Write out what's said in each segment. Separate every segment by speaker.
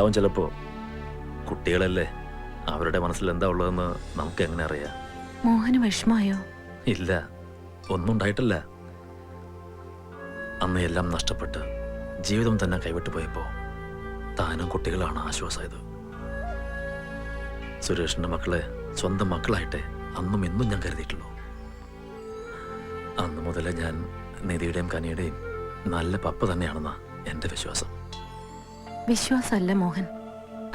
Speaker 1: അവൻ ചിലപ്പോ കുട്ടികളല്ലേ, അവരുടെ മനസ്സിൽ എന്താ ഉള്ളതെന്ന് നമുക്ക് എങ്ങനെ അറിയാം?
Speaker 2: മോഹന് വിഷമായോ?
Speaker 1: ഇല്ല, ഒന്നും ഉണ്ടായിട്ടില്ല. അന്ന് എല്ലാം നഷ്ടപ്പെട്ട് ജീവിതം തന്നെ കൈവിട്ടു പോയപ്പോ താനും കുട്ടികളാണ് ആശ്വാസമായത്. സുരേഷിന്റെ മക്കളെ സ്വന്തം മക്കളായിട്ടെ അന്നും ഇന്നും ഞാൻ കരുതിയിട്ടുള്ളൂ. അന്ന് മുതലേ ഞാൻ നിധിയുടെയും കനിയുടെയും നല്ല പപ്പ തന്നെയാണെന്നാ എന്റെ വിശ്വാസം.
Speaker 2: വിശ്വാസമല്ല മോഹൻ,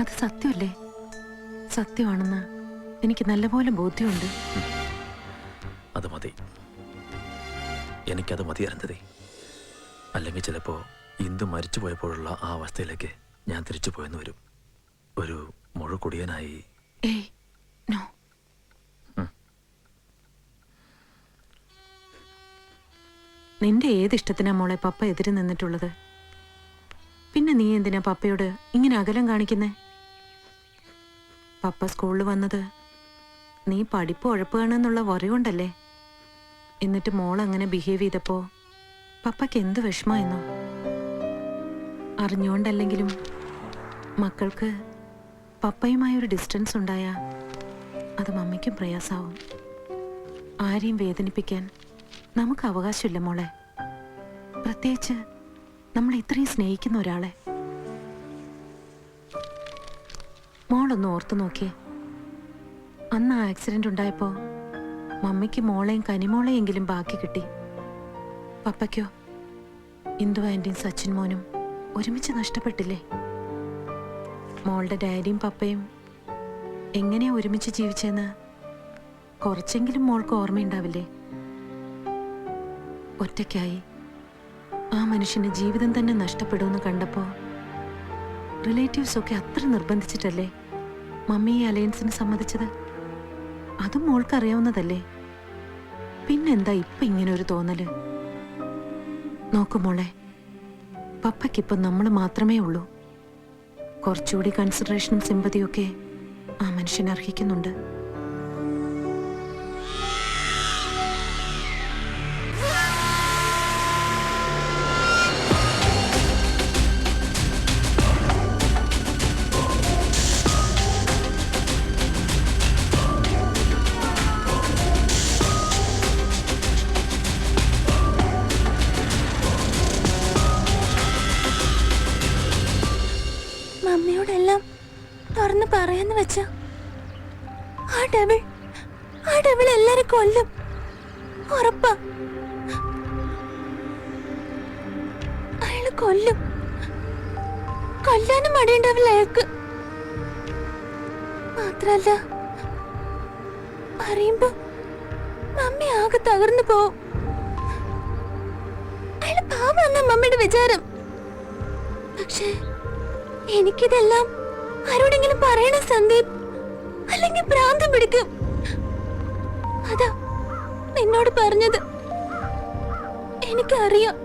Speaker 2: അത് സത്യമല്ലേ? സത്യമാണെന്ന് എനിക്ക് നല്ലപോലെ ബോധ്യമുണ്ട്.
Speaker 1: അത് മതി, എനിക്കത് മതി അരുന്ധതി. അല്ലെങ്കിൽ ചിലപ്പോ ഇന്ദു മരിച്ചു പോയപ്പോഴുള്ള ആ അവസ്ഥയിലേക്ക് ഞാൻ തിരിച്ചു പോയെന്ന് വരും, ഒരു മുഴുകുടിയനായി.
Speaker 2: ഏയ് നോ. നിന്റെ ഏതിഷ്ടത്തിനാ മോളെ പപ്പ എതിര് നിന്നിട്ടുള്ളത്? പിന്നെ നീ എന്തിനാ പപ്പയോട് ഇങ്ങനെ അകലം കാണിക്കുന്നേ? പപ്പ സ്കൂളിൽ വന്നത് നീ പഠിപ്പ് ഉഴപ്പുകയാണെന്നുള്ള വറി കൊണ്ടല്ലേ? എന്നിട്ട് മോൾ അങ്ങനെ ബിഹേവ് ചെയ്തപ്പോ പപ്പയ്ക്ക് എന്ത് വിഷമായെന്നോ? അറിഞ്ഞുകൊണ്ടല്ലെങ്കിലും മക്കൾക്ക് പപ്പയുമായൊരു ഡിസ്റ്റൻസ് ഉണ്ടായാ അത് മമ്മിക്കും പ്രയാസാവും. ആരെയും വേദനിപ്പിക്കാൻ നമുക്ക് അവകാശമില്ല മോളെ, പ്രത്യേകിച്ച് നമ്മൾ ഇത്രയും സ്നേഹിക്കുന്ന ഒരാളെ. മോളൊന്ന് ഓർത്തു നോക്കിയേ, അന്ന് ആ ആക്സിഡന്റ് ഉണ്ടായപ്പോ മമ്മിക്ക് മോളെയും കനിമോളെയെങ്കിലും ബാക്കി കിട്ടി. പപ്പയ്ക്കോ ഇന്ദു ആന്റിയും സച്ചിൻ മോനും ഒരുമിച്ച് നഷ്ടപ്പെട്ടില്ലേ? മോളുടെ ഡാഡിയും പപ്പയും എങ്ങനെയാ ഒരുമിച്ച് ജീവിച്ചെന്ന് കുറച്ചെങ്കിലും മോൾക്ക് ഓർമ്മയുണ്ടാവില്ലേ? ഒറ്റയ്ക്കായി ആ മനുഷ്യന്റെ ജീവിതം തന്നെ നഷ്ടപ്പെടുമെന്ന് കണ്ടപ്പോ റിലേറ്റീവ്സ് ഒക്കെ അത്ര നിർബന്ധിച്ചിട്ടല്ലേ മമ്മി ഈ അലയൻസിന് സമ്മതിച്ചത്? അതും മോൾക്കറിയാവുന്നതല്ലേ. പിന്നെന്താ ഇപ്പൊ ഇങ്ങനെ ഒരു തോന്നല്? നോക്കുമോളെ, പപ്പയ്ക്കിപ്പം നമ്മൾ മാത്രമേ ഉള്ളൂ. കുറച്ചുകൂടി കൺസിഡറേഷനും സിമ്പതിയും ഒക്കെ ആ മനുഷ്യൻ അർഹിക്കുന്നുണ്ട്.
Speaker 3: മമ്മിയോടെല്ലാം തുറന്ന് പറയാന്ന് വെച്ചാ ആ ഡബിൾ എല്ലാരും കൊല്ലും, ഉറപ്പാ. അയാള് കൊല്ലാനും മടിയുണ്ടാവില്ല അയാൾക്ക്. മാത്രല്ല അറിയുമ്പോ മമ്മി ആകെ തകർന്നു പോവും. അയാള് പാവാന്ന മമ്മിയുടെ വിചാരം. പക്ഷേ എനിക്കിതെല്ലാം ആരോടെങ്കിലും പറയണം സന്ദീപ്, അല്ലെങ്കിൽ ഭ്രാന്തം പിടിക്കും. അതാ നിന്നോട് പറഞ്ഞത്. എനിക്കറിയാം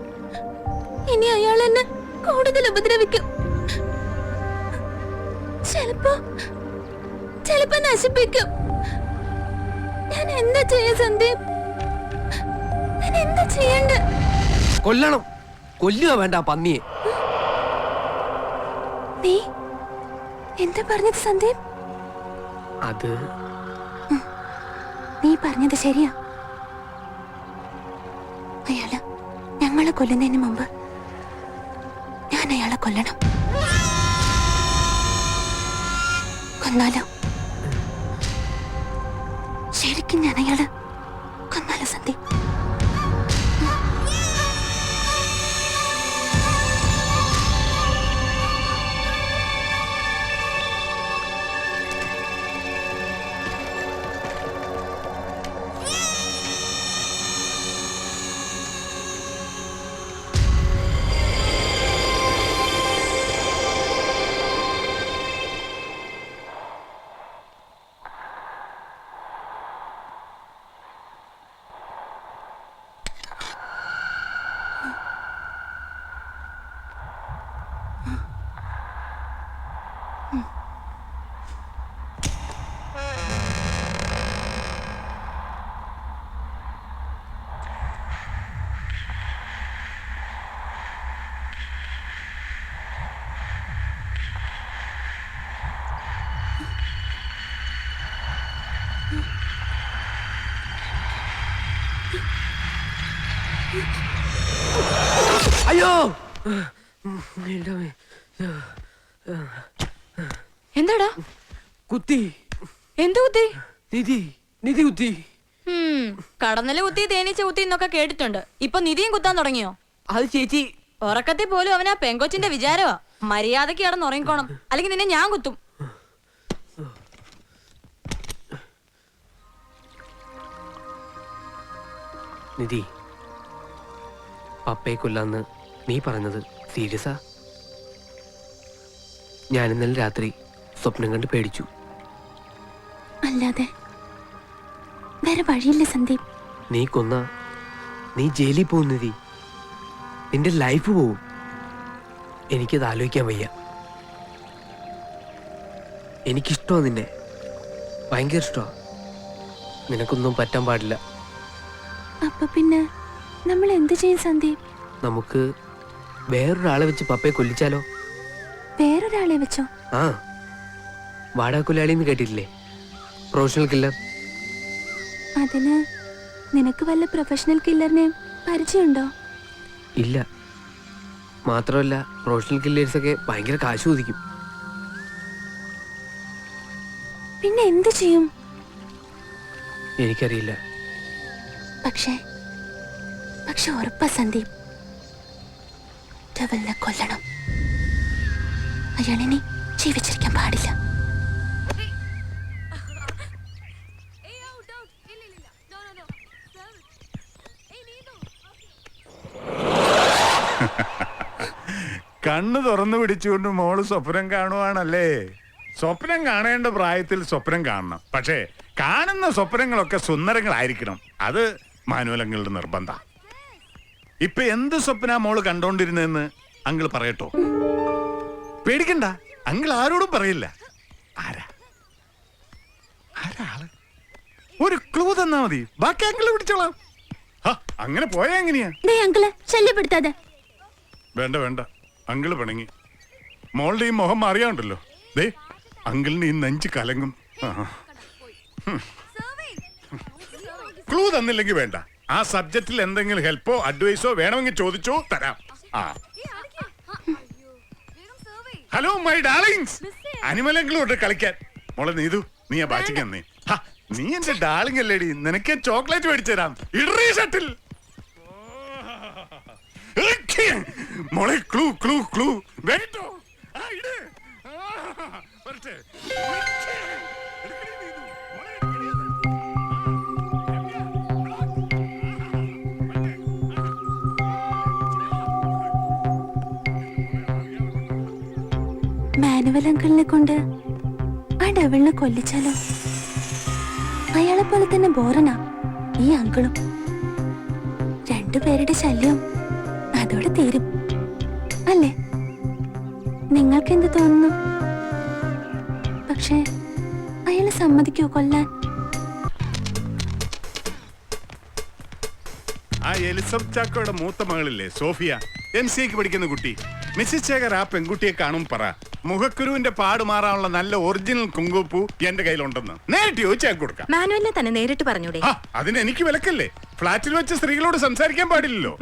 Speaker 3: ഇനി അയാൾ എന്നെ കൂടുതൽ ഉപദ്രവിക്കും, ചിലപ്പോ നശിപ്പിക്കും. ഞാൻ എന്താ ചെയ്യാ സന്ദീപ്? ഞാൻ എന്താ ചെയ്യണ്ട?
Speaker 4: കൊല്ലണം, കൊല്ലുക വേണ്ട പന്നിയെ.
Speaker 3: നീ എന്താ പറഞ്ഞത് സന്ദീപ്?
Speaker 4: അത്
Speaker 3: നീ പറഞ്ഞത് ശരിയാ. അയാള് ഞങ്ങളെ കൊല്ലുന്നതിന് മുമ്പ് ഞാൻ അയാളെ കൊല്ലണം. കൊന്നാലോ? ശരിക്കും ഞാൻ അയാള് കൊന്നാലോ സന്ദീപ്?
Speaker 4: അയ്യോ
Speaker 3: എന്താടാ
Speaker 4: കുത്തി
Speaker 3: എന്ത് കുത്തി?
Speaker 4: നിധി കുത്തി.
Speaker 3: കടന്നല് കുത്തി തേനീച്ച കുത്തി എന്നൊക്കെ കേട്ടിട്ടുണ്ട്. ഇപ്പൊ നിധിയും കുത്താൻ തുടങ്ങിയോ?
Speaker 4: അത് ചേച്ചി
Speaker 3: ഉറക്കത്തിൽ പോലും അവനാ പെങ്കൊച്ചിന്റെ വിചാരമാ. മര്യാദക്ക് കിടന്ന് ഉറങ്ങിക്കോണം, അല്ലെങ്കിൽ നിന്നെ ഞാൻ കുത്തും.
Speaker 4: നിധി, പപ്പയെ കൊല്ലാന്ന് നീ പറഞ്ഞത് സീരിയസാ? ഞാൻ ഇന്നലെ രാത്രി സ്വപ്നം കണ്ട് പേടിച്ചു.
Speaker 3: അല്ലാതെ വേറെ വഴിയില്ല സന്ദീപ്.
Speaker 4: നീ കൊന്ന നീ ജയിലിൽ പോകും നിധി. നിന്റെ ലൈഫ് പോവും. എനിക്കത് ആലോചിക്കാൻ വയ്യ. എനിക്കിഷ്ടമാണ് നിന്നെ, ഭയങ്കര ഇഷ്ടമാണ്. നിനക്കൊന്നും പറ്റാൻ പാടില്ല.
Speaker 3: അപ്പൊ പിന്നെ നമ്മൾ എന്ത് ചെയ്യും സന്ദീപ്?
Speaker 4: നമുക്ക് വേറൊരാളെ വെച്ച് പപ്പയെ കൊല്ലിച്ചാലോ?
Speaker 3: വേറൊരാളെ വെച്ചോ?
Speaker 4: ആ, വാടക കൊല്ലാളിന്ന് കേട്ടിട്ടില്ലേ? Professional killer.
Speaker 3: അതിന് നിനക്ക് വല്ല പ്രൊഫഷണൽ കില്ലറിനെയും പരിചയമുണ്ടോ?
Speaker 4: ഇല്ല. മാത്രമല്ല പ്രൊഫഷണൽ കില്ലേഴ്സൊക്കെ ഭയങ്കര കാശ് ചോദിക്കും.
Speaker 3: പിന്നെ എന്ത് ചെയ്യും?
Speaker 4: എനിക്കറിയില്ല.
Speaker 3: പക്ഷേ ഉറപ്പാ സന്ദീപ്, ഡെവിലിനെ കൊല്ലണം. അയാളിനി ജീവിച്ചിരിക്കാൻ പാടില്ല.
Speaker 5: കണ്ണു തുറന്നു പിടിച്ചുകൊണ്ട് മോള് സ്വപ്നം കാണുവാണല്ലേ? സ്വപ്നം കാണേണ്ട പ്രായത്തിൽ സ്വപ്നം കാണണം. പക്ഷേ കാണുന്ന സ്വപ്നങ്ങളൊക്കെ സുന്ദരങ്ങളായിരിക്കണം. അത് മാനുവലങ്ങളുടെ നിർബന്ധ. ഇപ്പൊ എന്ത് സ്വപ്ന മോള് കണ്ടോണ്ടിരുന്നെന്ന് അങ്കിൾ പറയട്ടോ? പേടിക്കണ്ട, അങ്കിൾ ആരോടും പറയില്ല. ആരാ ആരാള്? ഒരു ക്ലൂ തന്നാ മതി, ബാക്കി അങ്കിള് പിടിച്ചോളാം. അങ്ങനെ പോയാ എങ്ങനെയാ?
Speaker 3: ശല്യപ്പെടുത്താതെ.
Speaker 5: വേണ്ട വേണ്ട, അങ്കിള് പിണങ്ങി. മോളുടെ ഈ മുഖം അറിയാണ്ടല്ലോ. ദേ അങ്കിളിന് ഈ നെഞ്ച് കലങ്ങും. ക്ലൂ തന്നില്ലെങ്കിൽ വേണ്ട. ആ സബ്ജക്റ്റിൽ എന്തെങ്കിലും ഹെൽപ്പോ അഡ്വൈസോ വേണമെങ്കിൽ ചോദിച്ചോ, തരാം. ഹലോ മൈ ഡാർലിങ്സ്, അനിമലങ്ങളോട്ട് കളിക്കാൻ. മോളെ നീതു, നീ ആ ബാച്ചിക്ക് തന്നേ. നീ എന്റെ ഡാർലിംഗ് അല്ലേടി, നിനക്ക് ചോക്ലേറ്റ് മേടിച്ചു തരാം. ഇടറി ഷട്ടിൽ. മോളെ ക്ലൂ ക്ലൂ ക്ലൂ വേട്ടോ.
Speaker 3: മാനുവൽ അങ്കിളിനെ കൊണ്ട് ആ ഡെവിളിനെ കൊല്ലിച്ചാലോ? അയാളെ പോലെ തന്നെ ബോറനാ ഈ അങ്കിളും. രണ്ടുപേരുടെ ശല്യം അതോടെ തീരും അല്ലേ? നിങ്ങൾക്ക് എന്ത് തോന്നുന്നു? പക്ഷേ അയാളെ സമ്മതിക്കോ കൊല്ലാൻ?
Speaker 5: ആ എലിസബത്ത് ചാക്കോയുടെ മൂത്ത മകളില്ലേ സോഫിയ, MCAക്ക് പഠിക്കുന്ന കുട്ടി. മിസ്സിസ് ശേഖർ ആ പെൺകുട്ടിയെ കാണും പറ, മുഖക്കുരുവിന്റെ പാട് മാറാനുള്ള നല്ല ഒറിജിനൽ കുങ്കുപ്പൂ എന്റെ കയ്യിലുണ്ടെന്ന് നേരിട്ട് ചോദിച്ചാൽ കൊടുക്കാം.
Speaker 3: മാനുവലിനെ തന്നെ നേരിട്ട് പറഞ്ഞൂടെ?
Speaker 5: അതിന് എനിക്ക് വിലക്കല്ലേ? ഫ്ലാറ്റിൽ വെച്ച് സ്ത്രീകളോട് സംസാരിക്കാൻ പാടില്ലല്ലോ.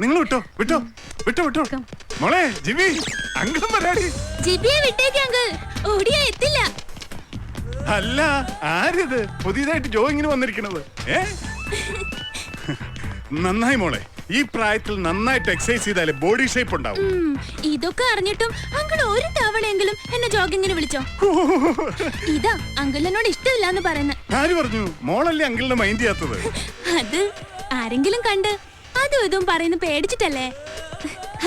Speaker 5: നിങ്ങൾ വിട്ടോ വിട്ടോ വിട്ടോ വിട്ടോ. മോളെ ജിബി, അങ്കിളും വരാടി.
Speaker 3: ജിബിയെ വിട്ടേക്ക് അങ്കിൾ, ഓടിയാ എത്തില്ല.
Speaker 5: അല്ല, ആരിത് പുതിയതായിട്ട് ജോ ഇങ്ങനെ വന്നിരിക്കണത്? നന്നായി മോളെ, ഈ പ്രായത്തിൽ നന്നായിട്ട് എക്സസൈസ് ചെയ്താലേ ബോഡി ഷേപ്പ് ഉണ്ടാവും.
Speaker 3: ഇതൊക്കെ അറിഞ്ഞിട്ടും അങ്കിൾ ഒരു തവണയെങ്കിലും എന്നെ ജോഗിങ്ങിന് വിളിച്ചോ? ഇതാ അങ്കിൾ എന്നോട് ഇഷ്ടമില്ല എന്ന് പറയുന്നത്.
Speaker 5: ആര് പറഞ്ഞു? മോളല്ലേ അങ്കിളിനെ മൈൻഡ് ചെയ്യാത്തത്?
Speaker 3: അത് ആരെങ്കിലും കണ്ട് അതും ഇതും പറയുന്ന പേടിച്ചിട്ടല്ലേ?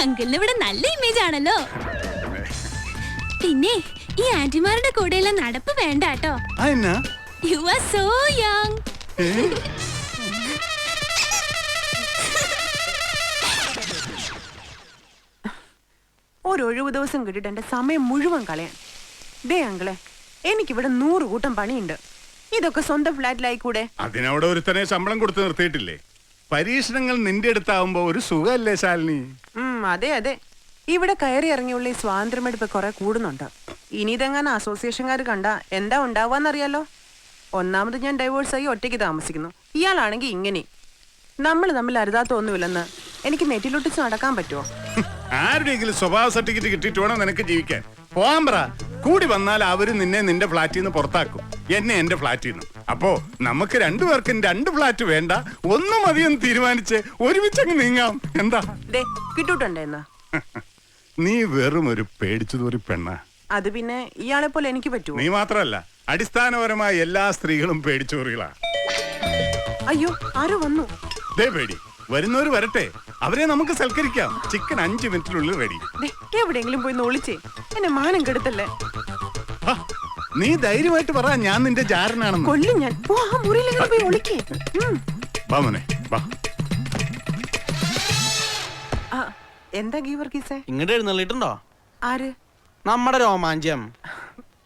Speaker 3: അങ്കിളിന് ഇവിടെ നല്ല ഇമേജ് ആണല്ലോ. പിന്നെ ഈ ആന്റിമാരുടെ കൂടെയുള്ള നടപ്പ് വേണ്ട കേട്ടോ. You are so young.
Speaker 2: ഒരൊഴിവ് ദിവസം കിട്ടിട്ട് എന്റെ സമയം മുഴുവൻ കളയാൻ. ദേ അങ്കിളെ, എനിക്കിവിടെ 100 കൂട്ടം പണിയുണ്ട്. ഇതൊക്കെ സ്വന്തം ഫ്ലാറ്റിലായിക്കൂടെ?
Speaker 5: അതിനവിടെ ഒരുത്തനെ ശമ്പളം കൊടുത്ത് നിർത്തിയിട്ടില്ലേ? പരീക്ഷണങ്ങൾ നിന്റെ അടുത്താവുമ്പോ ഒരു സുഖല്ലേ ശാലിനി?
Speaker 2: അതെ അതെ, ഇവിടെ കയറി ഇറങ്ങിയുള്ള ഈ സ്വാതന്ത്ര്യമെടുപ്പ് കുറെ കൂടുന്നുണ്ട്. ഇനി ഇതെങ്ങനെ അസോസിയേഷൻകാർ കണ്ട എന്താ ഉണ്ടാവാന്നറിയാലോ. ഒന്നാമത് ഞാൻ ഡൈവോഴ്സായി ഒറ്റയ്ക്ക് താമസിക്കുന്നു. ഇയാളാണെങ്കിൽ ഇങ്ങനെ. നമ്മൾ തമ്മിൽ അരുതാത്ത ഒന്നുമില്ലെന്ന്
Speaker 6: എനിക്ക് നെറ്റിലൊട്ടിച്ച് നടക്കാൻ പറ്റുമോ?
Speaker 5: ആരുടെയെങ്കിലും സ്വഭാവ സർട്ടിഫിക്കറ്റ് കിട്ടിയിട്ട് വേണം നിനക്ക് ജീവിക്കാൻ. പോവാൻ പറ. കൂടി വന്നാൽ അവര് നിന്നെ നിന്റെ ഫ്ലാറ്റിൽ നിന്ന് പുറത്താക്കും, എന്നെ എന്റെ ഫ്ലാറ്റിൽ നിന്ന്. അപ്പോ നമുക്ക് രണ്ടുപേർക്കും 2 ഫ്ലാറ്റ് വേണ്ട, 1 മതിയെന്ന് തീരുമാനിച്ച് ഒരുമിച്ചങ്ങ് നീങ്ങാം. എന്താ?
Speaker 6: ദേ കിട്ടൂട്ടുണ്ടെന്ന്.
Speaker 5: നീ വെറും ഒരു പേടിച്ചു തോറി പെണ്ണ.
Speaker 6: അത് പിന്നെ ഇയാളെ പോലെ എനിക്ക് പറ്റുമോ?
Speaker 5: നീ മാത്രല്ല, അടിസ്ഥാനപരമായ എല്ലാ സ്ത്രീകളും പേടിച്ചോറികളാ.
Speaker 6: അയ്യോ, ആരോ വന്നു.
Speaker 5: ദേ പേടി. വരുന്നവര് വരട്ടെ, അവരെ നമുക്ക് സൽക്കരിക്കാം. ചിക്കൻ 5 മിനിറ്റിനുള്ളിൽ റെഡി.
Speaker 6: ദേ, എവിടെയെങ്കിലും പോയി ഒളിച്ചേ, എന്നെ മാനം കെടുത്തല്ലേ.
Speaker 5: നീ ധൈര്യമായിട്ട് പറ, ഞാൻ നിന്റെ ജാരനാണെന്ന്.
Speaker 6: കൊല്ലും ഞാൻ. ഓ, ആ മുറിയിലെങ്കിലും പോയി ഒളിക്കേ.
Speaker 5: വാ മോനെ, വാ.
Speaker 6: എന്താ ഗീവർഗീസേ?
Speaker 7: ഇങ്ങോട്ട് എഴുന്നള്ളിട്ടുണ്ടോ?
Speaker 6: ആര്?
Speaker 7: നമ്മുടെ രോമാഞ്ചം.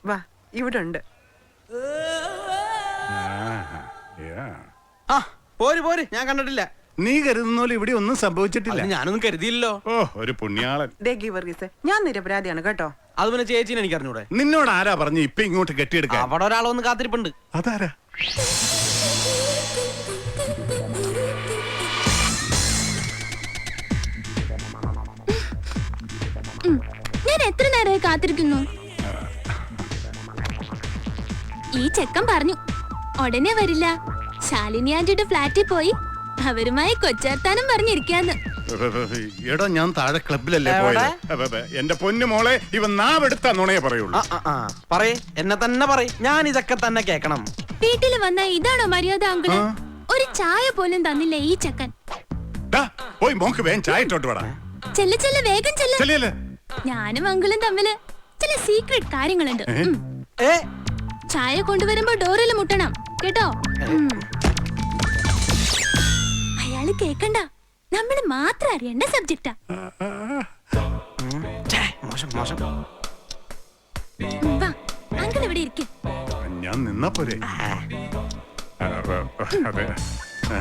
Speaker 6: വാ, ഇവിടെ ഉണ്ട്.
Speaker 7: ആ പോര് പോര്, ഞാൻ കണ്ടിട്ടില്ല.
Speaker 5: നീ കരുതുന്ന പോലെ ഇവിടെ ഒന്നും സംഭവിച്ചിട്ടില്ല.
Speaker 7: അത് ഞാനൊന്നും കരുതിയില്ലല്ലോ.
Speaker 5: ഓ, ഒരു പുണ്യാളൻ.
Speaker 6: ദേ ഗീവർഗീസേ, ഞാൻ നിരപരാധിയാണ് കേട്ടോ.
Speaker 7: അത് പിന്നെ ചേച്ചീനെ എനിക്ക് അറിഞ്ഞൂടെ?
Speaker 5: നിന്നോട് ആരാ പറഞ്ഞു ഇപ്പൊ ഇങ്ങോട്ട് കെട്ടിയെടുക്കാൻ?
Speaker 7: അവിടെ ഒരാൾ വന്ന് കാത്തിരിപ്പുണ്ട്.
Speaker 5: അതാരാ?
Speaker 3: ഞാൻ എത്ര നേരമായി കാത്തിരിക്കുന്നു. ഈ ചെക്കൻ പറഞ്ഞു ഉടനെ വരില്ല, ശാലിനി ആന്റിയുടെ ഫ്ലാറ്റിൽ പോയി അവരുമായി കൊച്ചേർത്താനും പറഞ്ഞിരിക്കാന്ന്.
Speaker 5: എടാ, ഞാൻ താഴെ ക്ലബിലല്ലേ പോയത്. എന്റെ പൊന്നു മോളെ, ഇവൻ നാവെടുത്താ നുണയെ പറയുള്ളൂ.
Speaker 7: പറയേ, എന്നെ തന്നെ പറയ്, ഞാൻ ഇതൊക്കെ തന്നെ കേക്കണം.
Speaker 3: വീട്ടില് വന്ന ഇതാണോ മര്യാദ അങ്കിള്? ഒരു ചായ പോലും തന്നില്ല ഈ ചെക്കൻ.
Speaker 5: പോയി മോക്ക് വേഗം ചായ ഇട്ടോട്ട് വേടാ.
Speaker 3: ചെല്ല ചെല്ല വേഗം ചെല്ല.
Speaker 5: ചെല്ലല്ലേ?
Speaker 3: ഞാനും അങ്കിളും തമ്മില് ചില സീക്രട്ട് കാര്യങ്ങളുണ്ട്. ചായ കൊണ്ടുവരുമ്പോ ഡോറിൽ മുട്ടണം കേട്ടോ. അയാള് കേക്കണ്ട, നമ്മള് മാത്രം അറിയേണ്ട സബ്ജക്റ്റാ. വാ, അങ്കിൾ ഇവിടെ ഇരിക്കും.
Speaker 5: ഞാൻ നിന്നാ പോരെ?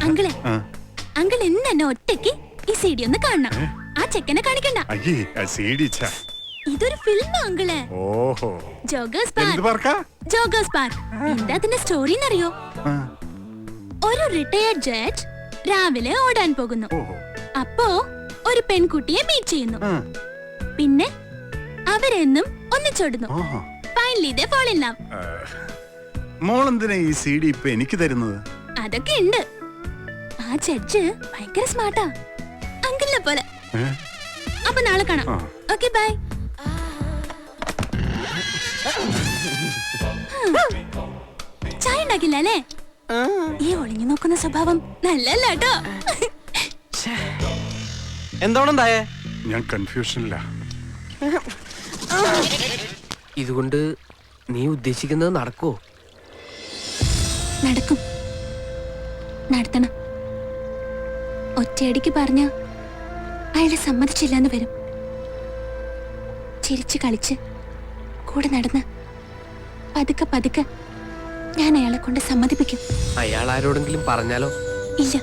Speaker 3: അങ്കിളെ, അങ്കിൾ ഇന്ന് എന്നെ ഒറ്റയ്ക്ക് ഈ സീഡി ഒന്ന് കാണണം. ആ ചെക്കനെ കാണിക്കണ്ട. ഇതൊരു ഫിലിം അങ്കിളെ.
Speaker 5: ഓഹോ,
Speaker 3: ജോഗേഴ്സ്
Speaker 5: എന്ത്
Speaker 3: പാർക്ക്.
Speaker 5: പാർക്കാ?
Speaker 3: Joggers park. എന്താ അതിന്റെ സ്റ്റോറി എന്നറിയോ? ഒരു റിട്ടയർഡ് ജഡ്ജ് രാവിലെ ഓടാൻ പോകുന്നു. അപ്പോ ഒരു പെൺകുട്ടിയെ മീറ്റ് ചെയ്യുന്നു. പിന്നെ അവരെന്നും ഒന്നിച്ചോടുന്നു. Finally they fall in love.
Speaker 5: മോളെന്തിനാ ഈ CD ഇപ്പൊ എനിക്ക് തരുന്നത്?
Speaker 3: അതൊക്കെ ഉണ്ട്. ആ ജഡ്ജ് ഭയങ്കര സ്മാർട്ടാ, അങ്കിളിനെ പോലെ. അപ്പൊ നാളെ കാണാം. Okay, bye. ചായ ഉണ്ടാക്കില്ല അല്ലേ? ഈ ഒളിഞ്ഞു നോക്കുന്ന സ്വഭാവം നല്ലല്ല കേട്ടോ.
Speaker 7: എന്തോണ്ടായേ?
Speaker 5: ഞാൻ കൺഫ്യൂഷനില്ല.
Speaker 4: ഇതുകൊണ്ട് നീ ഉദ്ദേശിക്കുന്നത് നടക്കോ?
Speaker 3: നടക്കും, നടത്തണം. ഒറ്റയടിക്ക് പറഞ്ഞ അയാളെ സമ്മതിച്ചില്ലെന്ന് വരും. ചിരിച്ച് കളിച്ച് കൂടെ നടന്ന് പതുക്കെ പതുക്കെ ഞാൻ അയാളെ കൊണ്ട് സമ്മതിപ്പിക്കും.
Speaker 4: അയാൾ ആരോടെങ്കിലും പറഞ്ഞാലോ?
Speaker 3: ഇല്ല,